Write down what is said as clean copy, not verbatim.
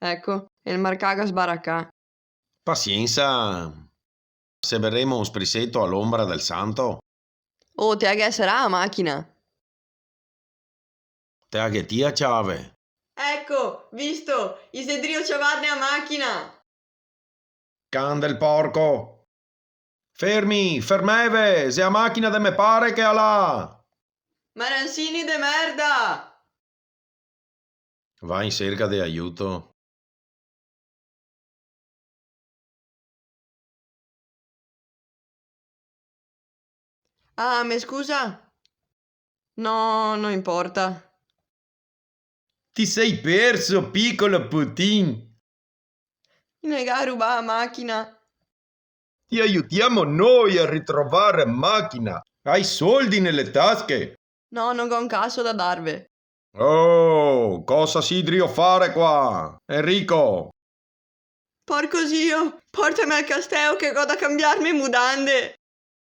Ecco, e il marcaga sbaracà. Pazienza, se berremo un sprissetto all'ombra del santo, Oh, te che sarà la macchina? te che tia chiave. Ecco, visto, i sedrio ciavarne a macchina. Can del porco! Fermi, fermeve, se a macchina de me pare che ha là! Maransini de merda! Va in cerca di aiuto. Ah, me scusa? No, non importa. Ti sei perso, piccolo Putin! Nega ruba la macchina. Ti aiutiamo noi a ritrovare macchina! Hai soldi nelle tasche! No, non ho un caso da darve. Oh, cosa sidrio fare qua? Enrico! Porco zio, portami al castello che ho da cambiarmi mudande.